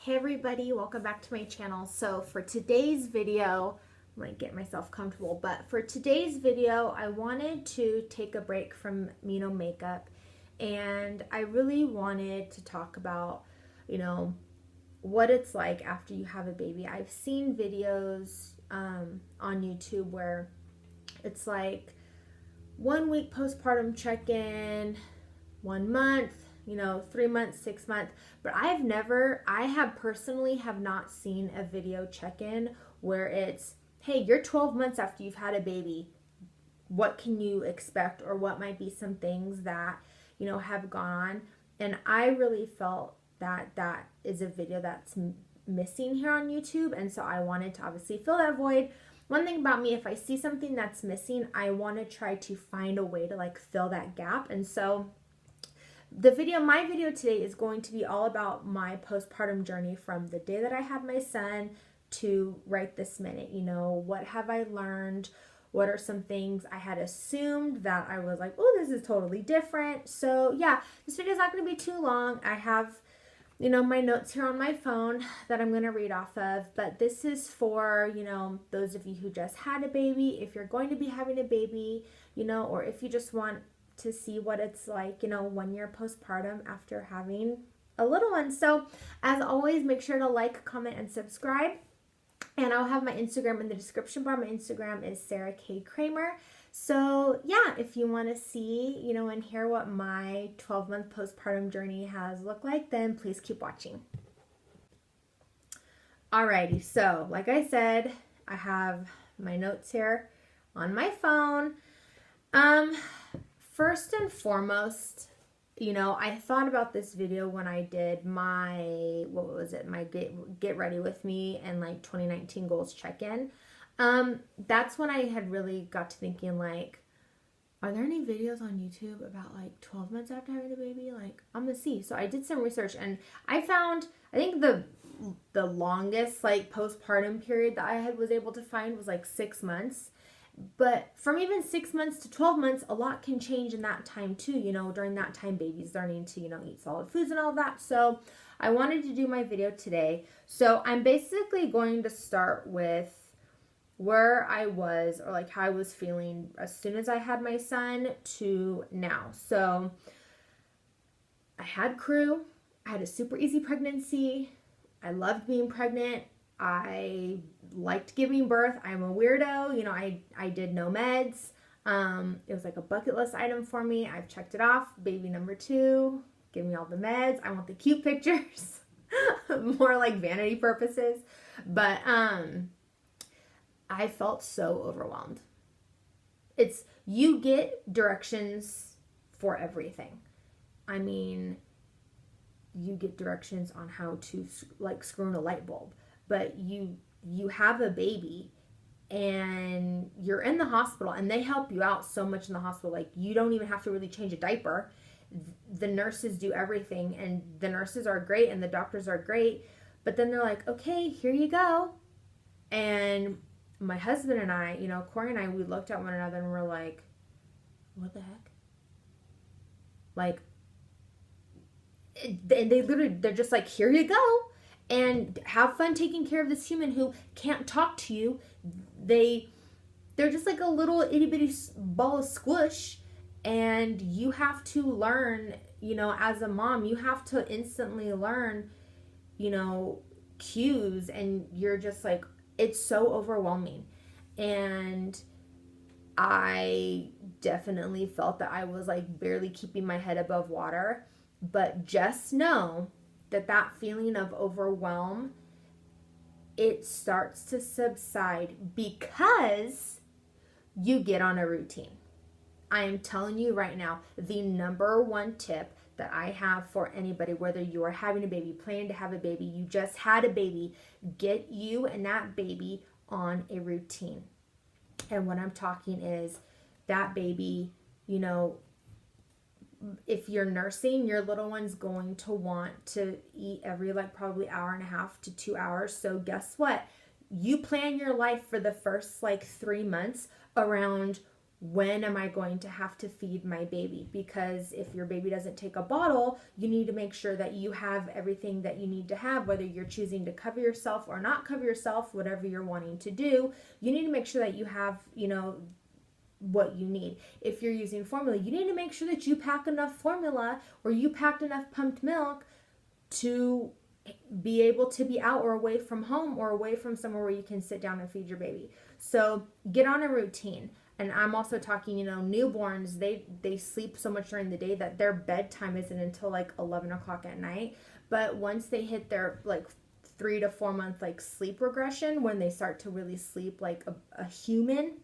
Hey everybody, welcome back to my channel. So for today's video, I'm going to get myself comfortable, but for today's video, I wanted to take a break from, makeup, and I really wanted to talk about, what it's like after you have a baby. I've seen videos on YouTube where it's like 1 week postpartum check-in, 1 month, 3 months, 6 months, but I have personally have not seen a video check-in where it's, hey, you're 12 months after you've had a baby. What can you expect, or what might be some things that, have gone on? And I really felt that that is a video that's missing here on YouTube. And so I wanted to obviously fill that void. One thing about me, if I see something that's missing, I want to try to find a way to fill that gap. And so my video today is going to be all about my postpartum journey from the day that I had my son to right this minute. What have I learned? What are some things I had assumed that I was like, oh, this is totally different. So yeah, this video is not going to be too long. I have, my notes here on my phone that I'm going to read off of, but this is for, those of you who just had a baby, if you're going to be having a baby, or if you just want to see what it's like, 1 year postpartum after having a little one. So as always, make sure to like, comment, and subscribe. And I'll have my Instagram in the description bar. My Instagram is Sarah K. Kramer. So yeah, if you want to see, and hear what my 12-month postpartum journey has looked like, then please keep watching. Alrighty, so like I said, I have my notes here on my phone. First and foremost, I thought about this video when I did my, my get ready with me and 2019 goals check-in. That's when I had really got to thinking are there any videos on YouTube about 12 months after having a baby? I'm gonna see. So I did some research and I found, I think the longest postpartum period that I was able to find was 6 months. But from even 6 months to 12 months, a lot can change in that time too. During that time, baby's learning to, eat solid foods and all that. So I wanted to do my video today. So I'm basically going to start with where I was, or how I was feeling as soon as I had my son to now. So I had Crew. I had a super easy pregnancy. I loved being pregnant. I liked giving birth. I'm a weirdo. I did no meds. It was a bucket list item for me. I've checked it off. Baby number 2, give me all the meds. I want the cute pictures. More vanity purposes. But I felt so overwhelmed. You get directions for everything. I mean, you get directions on how to screw in a light bulb. But you have a baby and you're in the hospital and they help you out so much in the hospital. You don't even have to really change a diaper. The nurses do everything, and the nurses are great and the doctors are great. But then they're like, okay, here you go. And my husband and I, Corey and I, we looked at one another and we're like, what the heck? They're just like, here you go. And have fun taking care of this human who can't talk to you. They're just like a little itty bitty ball of squish. And you have to learn, as a mom, you have to instantly learn, cues. And you're just it's so overwhelming. And I definitely felt that I was barely keeping my head above water. But just know that feeling of overwhelm, it starts to subside because you get on a routine. I am telling you right now, the number one tip that I have for anybody, whether you are having a baby, planning to have a baby, you just had a baby, get you and that baby on a routine. And what I'm talking is that baby, if you're nursing, your little one's going to want to eat every probably hour and a half to 2 hours. So guess what? You plan your life for the first 3 months around when am I going to have to feed my baby? Because if your baby doesn't take a bottle, you need to make sure that you have everything that you need to have, whether you're choosing to cover yourself or not cover yourself, whatever you're wanting to do. You need to make sure that you have, what you need. If you're using formula, you need to make sure that you pack enough formula or you packed enough pumped milk to be able to be out or away from home or away from somewhere where you can sit down and feed your baby. So get on a routine. And I'm also talking, newborns, they sleep so much during the day that their bedtime isn't until like 11 o'clock at night. But once they hit their like 3 to 4 month like sleep regression, when they start to really sleep like a human,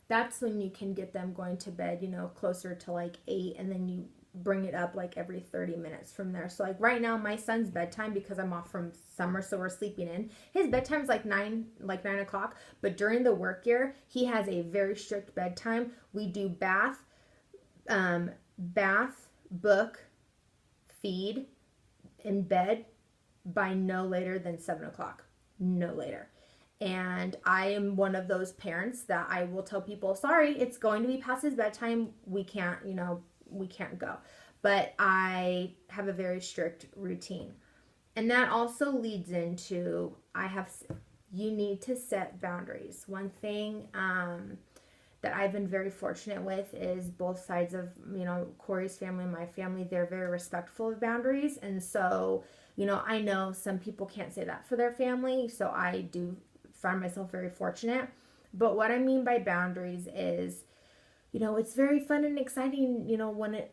that's when you can get them going to bed, closer to like 8, and then you bring it up like every 30 minutes from there. So like right now, my son's bedtime, because I'm off from summer, so we're sleeping in, his bedtime is like 9 o'clock. But during the work year, he has a very strict bedtime. We do bath, book, feed, in bed by no later than 7 o'clock. No later. And I am one of those parents that I will tell people, sorry, it's going to be past his bedtime. We can't go. But I have a very strict routine. And that also leads into, you need to set boundaries. One thing that I've been very fortunate with is both sides of, Corey's family and my family, they're very respectful of boundaries. And so, I know some people can't say that for their family. So I do find myself very fortunate. But what I mean by boundaries is, it's very fun and exciting, when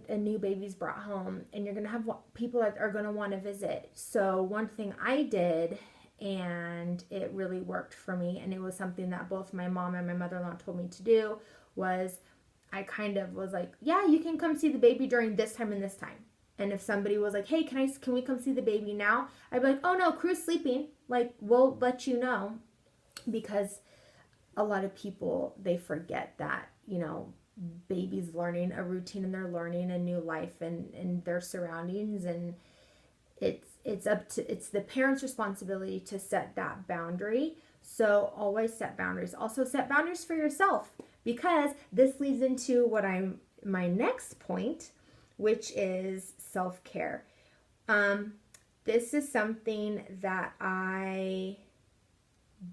a new baby's brought home and you're going to have people that are going to want to visit. So one thing I did, and it really worked for me, and it was something that both my mom and my mother-in-law told me to do, was I kind of was like, yeah, you can come see the baby during this time and this time. And if somebody was like, hey, can we come see the baby now? I'd be like, oh no, Crew's sleeping. Like, we'll let you know. Because a lot of people, they forget that, baby's learning a routine and they're learning a new life and their surroundings, and it's the parent's responsibility to set that boundary. So always set boundaries. Also set boundaries for yourself, because this leads into my next point, which is self-care. This is something that I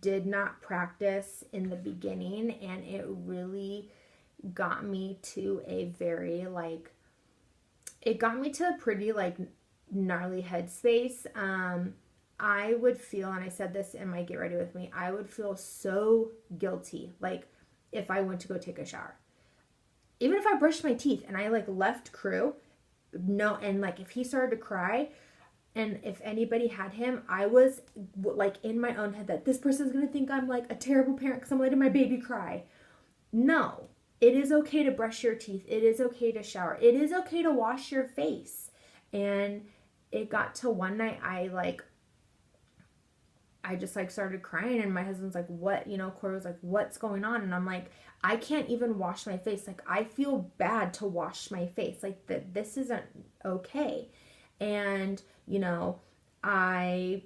did not practice in the beginning, and it really got me to a pretty gnarly headspace. I would feel, and I said this in my Get Ready With Me, I would feel so guilty, like if I went to go take a shower. Even if I brushed my teeth and I left Crew, and if he started to cry, and if anybody had him, I was in my own head that this person's going to think I'm a terrible parent because I'm letting my baby cry. No, it is okay to brush your teeth. It is okay to shower. It is okay to wash your face. And it got to one night, I just started crying, and my husband's like, what? Corey was like, what's going on? And I'm like, I can't even wash my face. I feel bad to wash my face. This isn't okay. And, I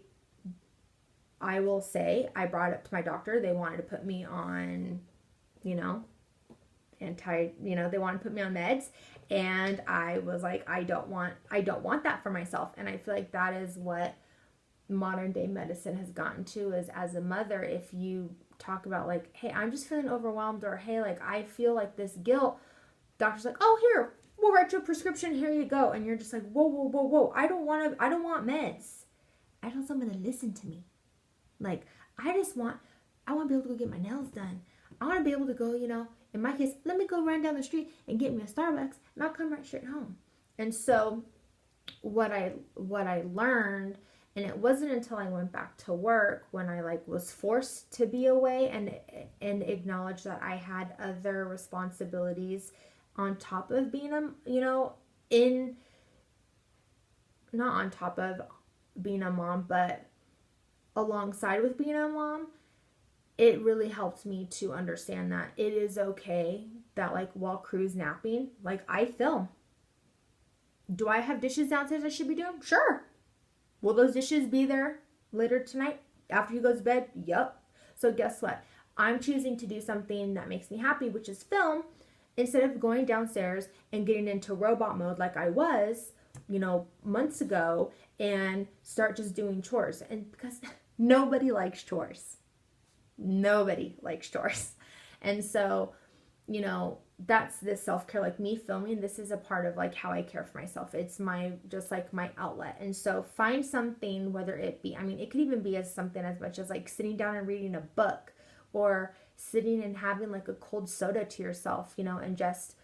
will say, I brought it up to my doctor. They wanted to put me on, they wanted to put me on meds. And I was like, I don't want that for myself. And I feel like that is what modern day medicine has gotten to, is as a mother, if you talk about hey, I'm just feeling overwhelmed, or hey, I feel this guilt, doctor's like, oh, here, we'll write you a prescription, here you go. And you're just like, whoa, I don't want meds. I don't want someone to listen to me. I want to be able to go get my nails done. I want to be able to go, in my case, let me go run down the street and get me a Starbucks, and I'll come right straight home. And so what I learned, and it wasn't until I went back to work when I was forced to be away and acknowledge that I had other responsibilities on top of being not on top of being a mom, but alongside with being a mom, it really helped me to understand that it is okay that while Crew's napping, I film. Do I have dishes downstairs I should be doing? Sure. Will those dishes be there later tonight after he goes to bed? Yup. So guess what? I'm choosing to do something that makes me happy, which is film, instead of going downstairs and getting into robot mode like I was, months ago, and start just doing chores. And because nobody likes chores. Nobody likes chores. And so, that's this self-care, like me filming. This is a part of like how I care for myself. It's just like my outlet. And so find something, whether it be, it could even be as something as much as like sitting down and reading a book, or sitting and having like a cold soda to yourself, and just,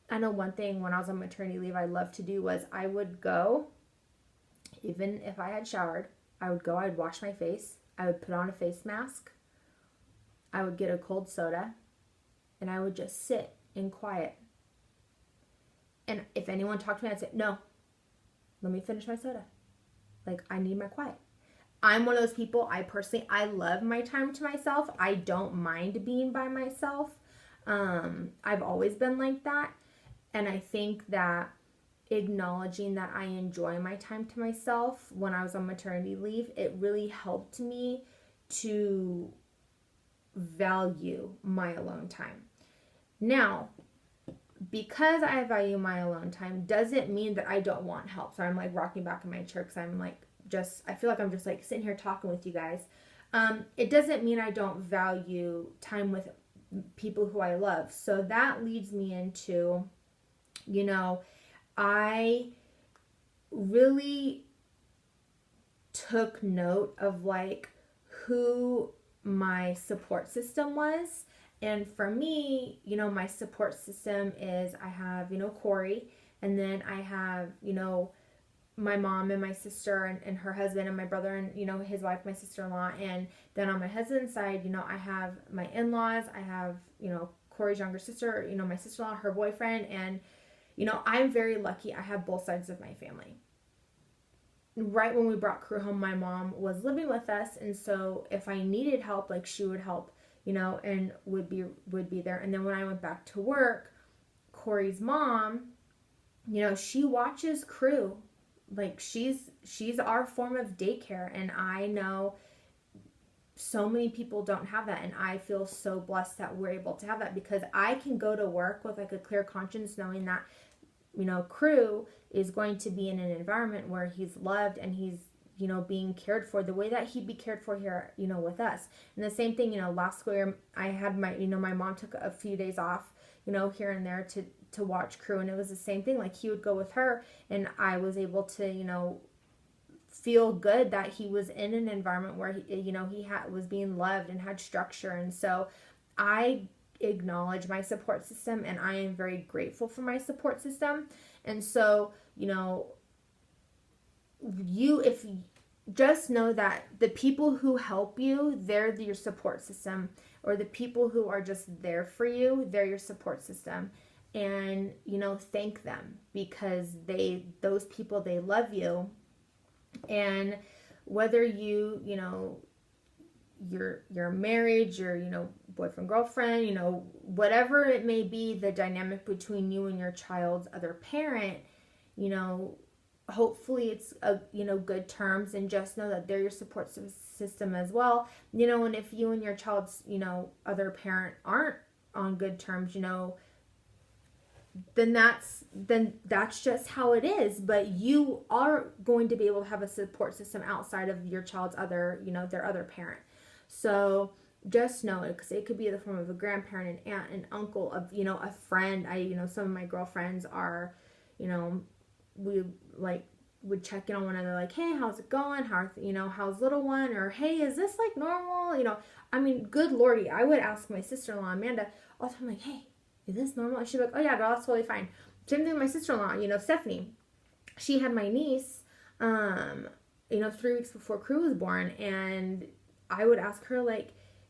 I know one thing when I was on maternity leave I loved to do was I would go, even if I had showered, I'd wash my face, I would put on a face mask, I would get a cold soda, and I would just sit in quiet. And if anyone talked to me, I'd say, no, let me finish my soda. Like, I need my quiet. I'm one of those people, I love my time to myself. I don't mind being by myself. I've always been like that. And I think that acknowledging that I enjoy my time to myself when I was on maternity leave, it really helped me to value my alone time. Now, because I value my alone time doesn't mean that I don't want help. So I'm like rocking back in my chair because I'm like, I feel like I'm just like sitting here talking with you guys. It doesn't mean I don't value time with people who I love. So that leads me into, I really took note of like who my support system was. And for me, my support system is I have, Corey, and then I have, my mom and my sister and her husband and my brother and, his wife, my sister-in-law. And then on my husband's side, I have my in-laws, I have, Corey's younger sister, my sister-in-law, her boyfriend. And, I'm very lucky I have both sides of my family. Right when we brought Crew home, my mom was living with us. And so if I needed help, like she would help, and would be there. And then when I went back to work, Corey's mom, she watches Crew. Like she's our form of daycare. And I know so many people don't have that. And I feel so blessed that we're able to have that, because I can go to work with like a clear conscience knowing that, Crew is going to be in an environment where he's loved and he's, being cared for the way that he'd be cared for here, with us. And the same thing, last school year, I had my mom took a few days off, here and there to watch Crew. And it was the same thing. Like he would go with her, and I was able to, feel good that he was in an environment where he was being loved and had structure. And so I acknowledge my support system, and I am very grateful for my support system. And so, if just know that the people who help you, they're your support system, or the people who are just there for you, they're your support system. And, thank them, because those people, they love you. And whether you're married, you're, boyfriend, girlfriend, whatever it may be, the dynamic between you and your child's other parent, hopefully it's good terms, and just know that they're your support system as well. And if you and your child's, other parent aren't on good terms, then that's just how it is. But you are going to be able to have a support system outside of your child's other, their other parent. So just know it, because it could be in the form of a grandparent, an aunt, an uncle, of, a friend. Some of my girlfriends are, we would check in on one another, like, hey, how's it going? How's little one? Or, hey, is this like normal? Good Lordy, I would ask my sister-in-law, Amanda, all the time, like, hey, is this normal? And she'd be like, oh yeah, girl, that's totally fine. Same thing with my sister-in-law, Stephanie. She had my niece, 3 weeks before Crew was born, and I would ask her, like,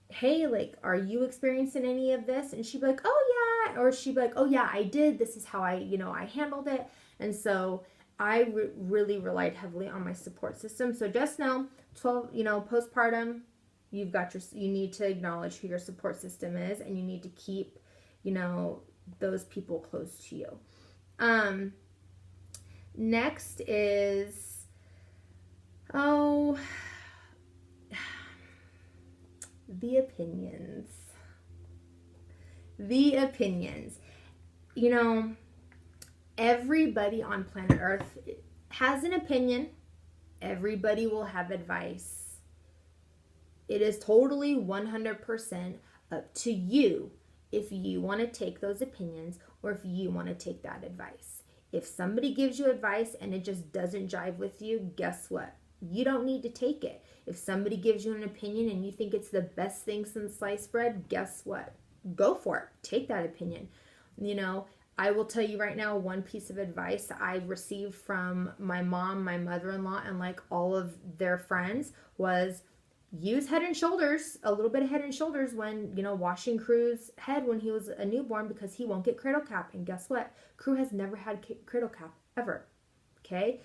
hey, like, are you experiencing any of this? And she'd be like, oh yeah. Or she'd be like, oh yeah, I did. This is how I handled it. And so I really relied heavily on my support system. So just know, postpartum, you need to acknowledge who your support system is, and you need to keep, those people close to you. Next is, the opinions. The opinions. You know, everybody on planet Earth has an opinion. Everybody will have advice. It is totally 100% up to you if you want to take those opinions or if you want to take that advice. If somebody gives you advice and it just doesn't jive with you, guess what? You don't need to take it. If somebody gives you an opinion and you think it's the best thing since sliced bread, guess what? Go for it. Take that opinion. You know, I will tell you right now, one piece of advice I received from my mom, my mother-in-law, and like all of their friends was use Head and Shoulders, a little bit of Head and Shoulders when, you know, washing Crew's head when he was a newborn because he won't get cradle cap. And guess what? Crew has never had cradle cap ever. Okay?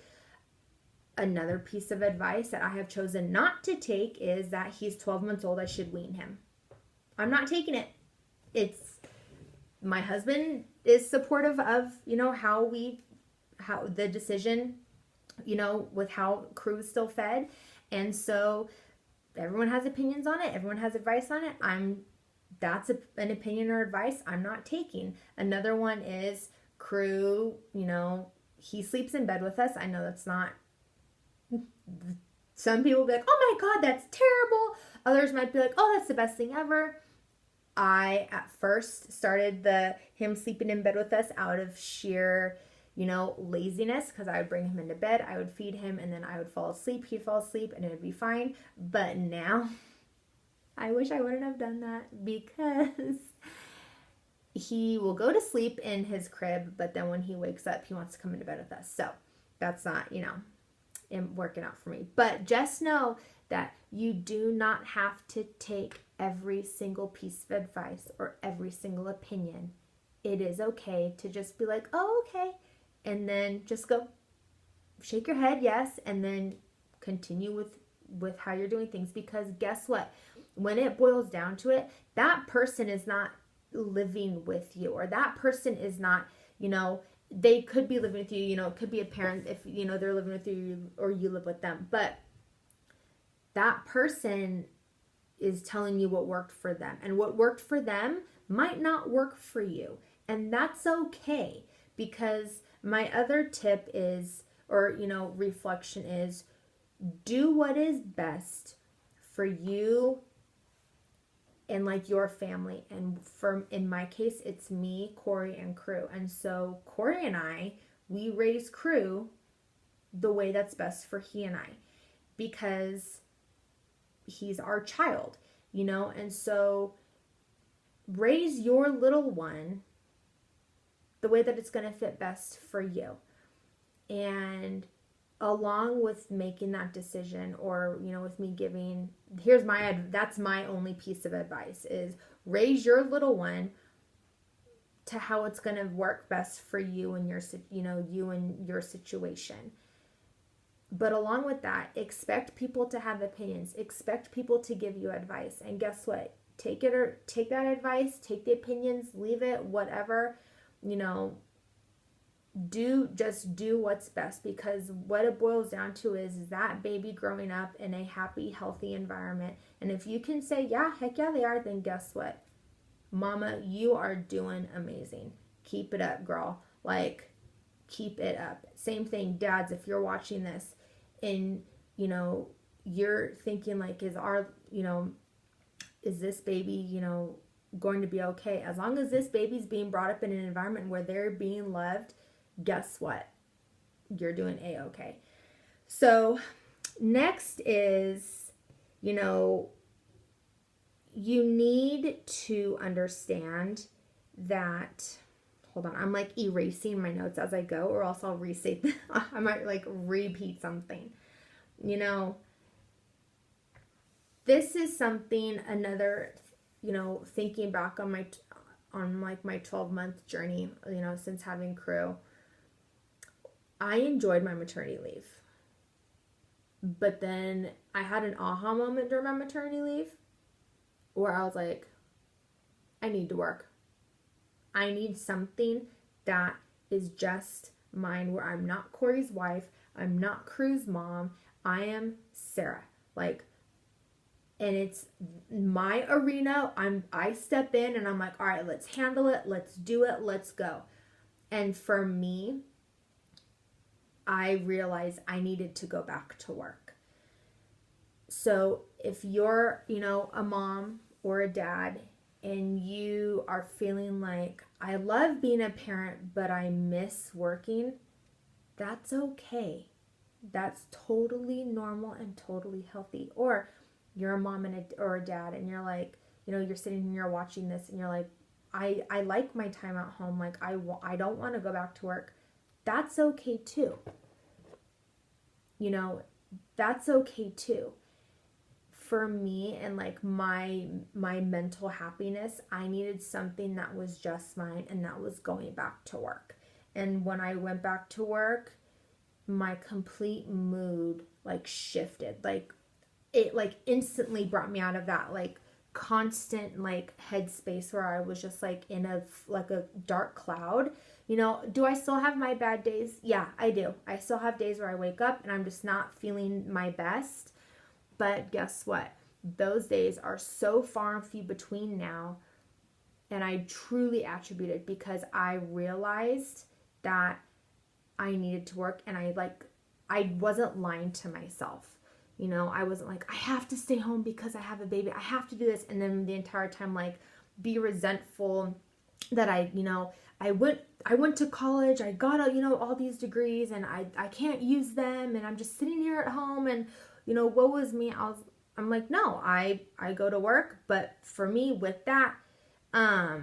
Another piece of advice that I have chosen not to take is that he's 12 months old. I should wean him. I'm not taking it. My husband is supportive of, you know, how the decision, you know, with how Crew is still fed. And so everyone has opinions on it. Everyone has advice on it. That's an opinion or advice I'm not taking. Another one is Crew, you know, he sleeps in bed with us. I know that's not, some people will be like, oh my God, that's terrible. Others might be like, oh, that's the best thing ever. I at first started him sleeping in bed with us out of sheer, you know, laziness, because I would bring him into bed, I would feed him, and then I would fall asleep. He'd fall asleep, and it would be fine. But now, I wish I wouldn't have done that because he will go to sleep in his crib, but then when he wakes up, he wants to come into bed with us. So that's not, you know, working out for me. But just know that you do not have to take every single piece of advice or every single opinion. It is okay to just be like, oh, okay. And then just go shake your head, yes. And then continue with how you're doing things. Because guess what? When it boils down to it, that person is not living with you, or that person is not, you know, they could be living with you, you know, it could be a parent if, you know, they're living with you or you live with them. But that person is telling you what worked for them, and what worked for them might not work for you. And that's okay, because my other tip is, or, you know, reflection is, do what is best for you and like your family. And in my case, it's me, Corey, and Crew. And so Corey and I, we raise Crew the way that's best for he and I, because he's our child, you know. And so raise your little one the way that it's going to fit best for you. And along with making that decision, or, you know, with me giving, that's my only piece of advice, is raise your little one to how it's going to work best for you and your, you know, you and your situation. But along with that, expect people to have opinions. Expect people to give you advice. And guess what? Take it, or take that advice, take the opinions, leave it, whatever, you know, just do what's best. Because what it boils down to is that baby growing up in a happy, healthy environment. And if you can say, yeah, heck yeah, they are, then guess what? Mama, you are doing amazing. Keep it up, girl. Like, keep it up. Same thing, dads, if you're watching this and, you know, you're thinking like, is this baby, you know, going to be okay? As long as this baby's being brought up in an environment where they're being loved, guess what? You're doing A-okay. So next is, you know, you need to understand that, hold on, I'm like erasing my notes as I go, or else I'll restate them. I might like repeat something. You know, this is something, another, you know, thinking back on my 12-month journey, you know, since having Crew, I enjoyed my maternity leave. But then I had an aha moment during my maternity leave where I was like, I need to work. I need something that is just mine, where I'm not Corey's wife, I'm not Crew's mom, I am Sarah. Like, and it's my arena. I step in and I'm like, all right, let's handle it. Let's do it. Let's go. And for me, I realized I needed to go back to work. So if you're, a mom or a dad and you are feeling like, I love being a parent, but I miss working, that's okay. That's totally normal and totally healthy. Or you're a mom or a dad and you're like, you're sitting and you're watching this and you're like, I like my time at home. Like I don't want to go back to work. That's okay too. That's okay too. For me and like my mental happiness, I needed something that was just mine, and that was going back to work. And when I went back to work, my complete mood like shifted. Like it like instantly brought me out of that like constant like headspace where I was just like in a dark cloud. Do I still have my bad days? Yeah, I do. I still have days where I wake up and I'm just not feeling my best. But guess what? Those days are so far and few between now. And I truly attribute it because I realized that I needed to work, and I wasn't lying to myself. I wasn't like, I have to stay home because I have a baby. I have to do this. And then the entire time, like, be resentful that I went to college. I got, all these degrees and I can't use them. And I'm just sitting here at home and, what was me? I'm like, no, I go to work. But for me with that, I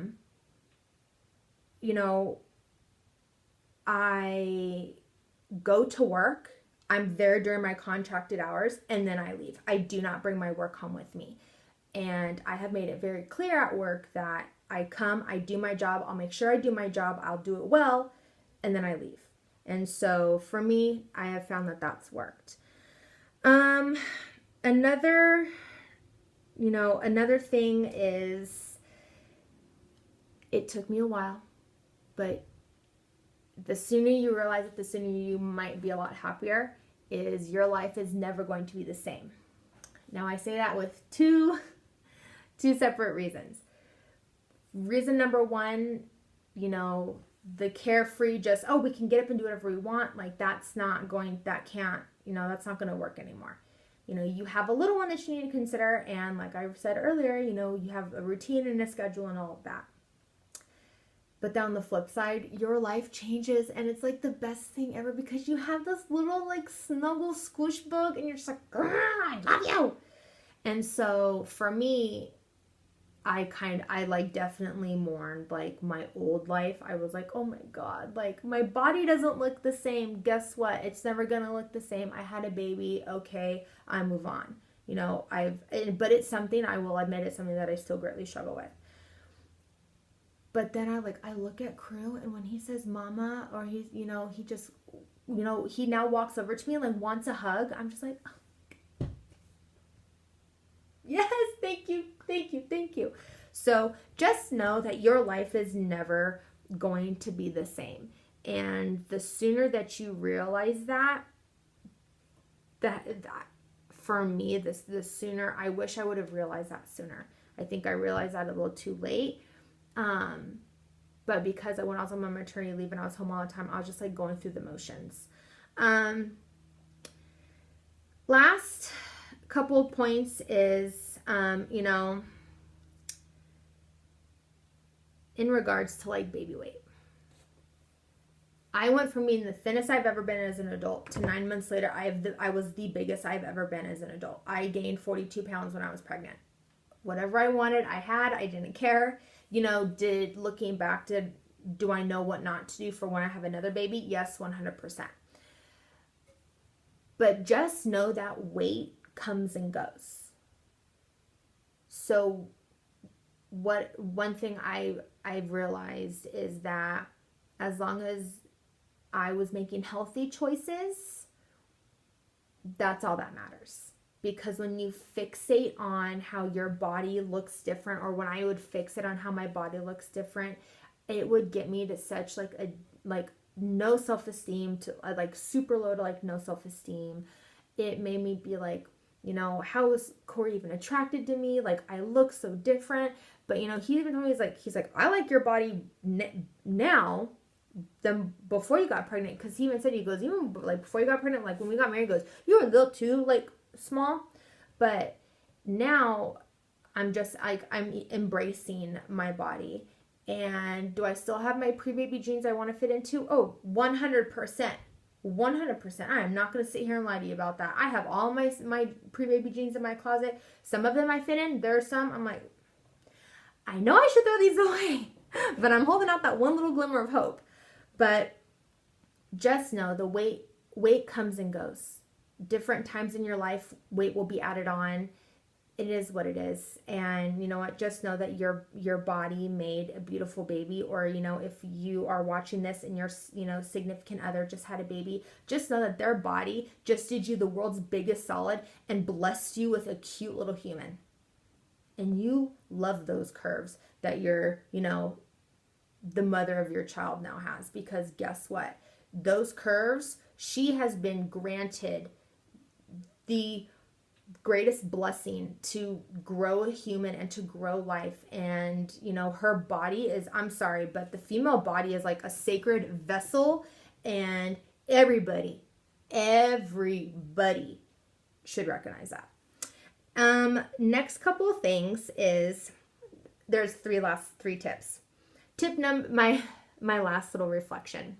go to work. I'm there during my contracted hours, and then I leave. I do not bring my work home with me. And I have made it very clear at work that I come, I do my job, I'll make sure I do my job, I'll do it well, and then I leave. And so for me, I have found that that's worked. Another thing is, it took me a while, but the sooner you realize it, the sooner you might be a lot happier, is your life is never going to be the same. Now I say that with two separate reasons. Reason number one, the carefree, just, we can get up and do whatever we want. Like that's not going to work anymore. You have a little one that you need to consider. And like I said earlier, you have a routine and a schedule and all of that. But then on the flip side, your life changes and it's like the best thing ever because you have this little like snuggle squish bug and you're just like, I love you. And so for me, I definitely mourned like my old life. I was like, oh my God, like my body doesn't look the same. Guess what? It's never going to look the same. I had a baby. Okay. I move on. But it's something, I will admit, it's something that I still greatly struggle with. But then I look at Crew, and when he says mama, or he's, he just, he now walks over to me and like wants a hug. I'm just like, oh, yes, thank you. So just know that your life is never going to be the same. And the sooner that you realize that for me, the sooner, I wish I would have realized that sooner. I think I realized that a little too late. But because when I was on my maternity leave and I was home all the time, I was just like going through the motions. Last couple of points is, in regards to like baby weight. I went from being the thinnest I've ever been as an adult to 9 months later, I was the biggest I've ever been as an adult. I gained 42 pounds when I was pregnant. Whatever I wanted, I had. I didn't care. Looking back, do I know what not to do for when I have another baby? Yes, 100%. But just know that weight comes and goes. So one thing I've realized is that as long as I was making healthy choices, that's all that matters. Because when you fixate on how your body looks different, or when I would fixate on how my body looks different, it would get me to such like no self-esteem, to like super low to like no self-esteem. It made me be like, you know, how is Corey even attracted to me? Like, I look so different. But, you know, he even told me, he's like, I like your body now than before you got pregnant. Because he even said, he goes, even like before you got pregnant, like when we got married, he goes, you were a little too like small. But now I'm just like, I'm embracing my body. And do I still have my pre-baby jeans I want to fit into? Oh, 100%. 100%. I am not going to sit here and lie to you about that. I have all my pre-baby jeans in my closet. Some of them I fit in. There are some I'm like, I know I should throw these away, but I'm holding out that one little glimmer of hope. But just know the weight comes and goes. Different times in your life, weight will be added on. It is what it is. And you know what? Just know that your body made a beautiful baby. Or, you know, if you are watching this and your, you know, significant other just had a baby, just know that their body just did you the world's biggest solid and blessed you with a cute little human. And you love those curves that your, you know, the mother of your child now has. Because guess what? Those curves, she has been granted the greatest blessing to grow a human and to grow life. And, you know, her body is, I'm sorry, but the female body is like a sacred vessel. And everybody should recognize that. Next couple of things is there's three tips. My last little reflection.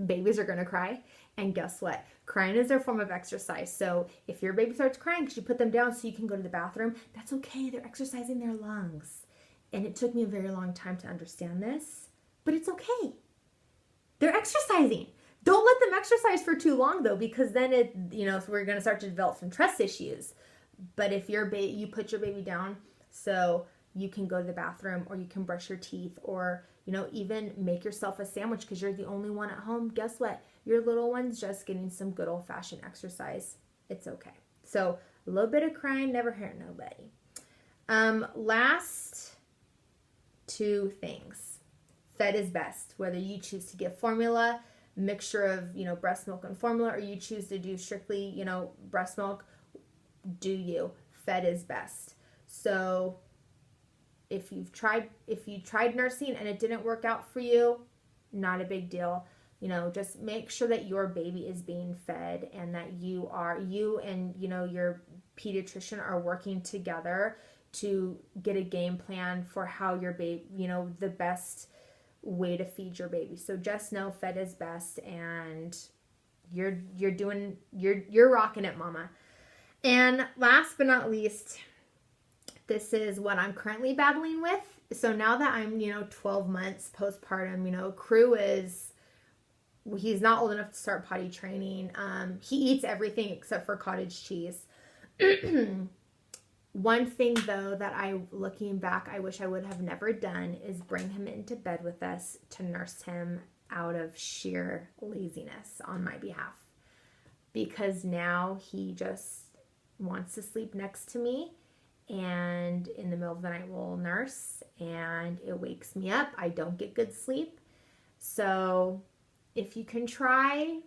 Babies are going to cry. And guess what? Crying is their form of exercise. So if your baby starts crying because you put them down so you can go to the bathroom, that's okay. They're exercising their lungs. And it took me a very long time to understand this, but it's okay. They're exercising. Don't let them exercise for too long though, because then we're going to start to develop some trust issues. But if you put your baby down so you can go to the bathroom, or you can brush your teeth, or, you know, even make yourself a sandwich because you're the only one at home, guess what? Your little one's just getting some good old-fashioned exercise. It's okay. So a little bit of crying never hurt nobody. Last two things. Fed is best. Whether you choose to give formula, mixture of, you know, breast milk and formula, or you choose to do strictly, you know, breast milk, do you. Fed is best. So if you tried nursing and it didn't work out for you, not a big deal. You know, just make sure that your baby is being fed, and that you and, you know, your pediatrician are working together to get a game plan for how your baby, you know, the best way to feed your baby. So just know fed is best, and you're rocking it, mama. And last but not least, this is what I'm currently battling with. So now that I'm, you know, 12 months postpartum, you know, Crew he's not old enough to start potty training. He eats everything except for cottage cheese. One thing though that looking back, I wish I would have never done is bring him into bed with us to nurse him out of sheer laziness on my behalf. Because now he just wants to sleep next to me, and in the middle of the night we'll nurse, and it wakes me up. I don't get good sleep. So if you can try,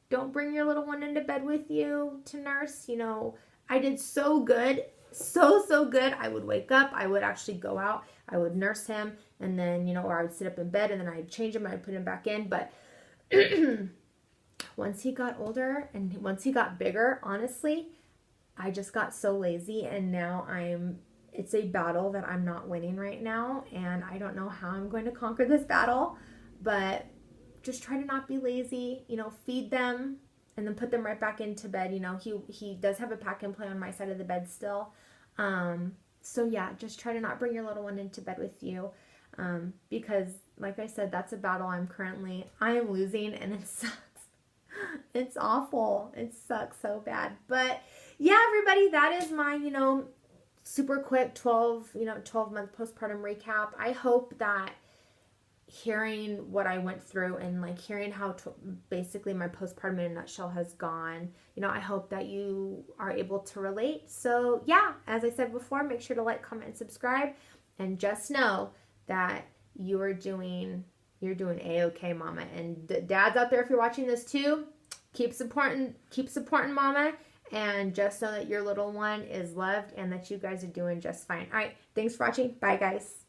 don't bring your little one into bed with you to nurse. You know, I did so good, so good. I would wake up, I would actually go out, I would nurse him, and then, you know, or I would sit up in bed and then I'd change him, I'd put him back in. But once he got older and once he got bigger, honestly, I just got so lazy, and now it's a battle that I'm not winning right now, and I don't know how I'm going to conquer this battle, but just try to not be lazy, you know, feed them and then put them right back into bed. You know, he does have a pack and play on my side of the bed still. So yeah, just try to not bring your little one into bed with you, because like I said, that's a battle I am losing, and it sucks. It's awful. It sucks so bad. But yeah, everybody, that is my, you know, super quick 12-month postpartum recap. I hope that hearing what I went through and like hearing how basically my postpartum in a nutshell has gone, you know, I hope that you are able to relate. So yeah, as I said before, make sure to like, comment, and subscribe, and just know that you're doing A-okay, mama. And the dads out there, if you're watching this too, keep supporting mama, and just know that your little one is loved and that you guys are doing just fine. All right, thanks for watching. Bye, guys.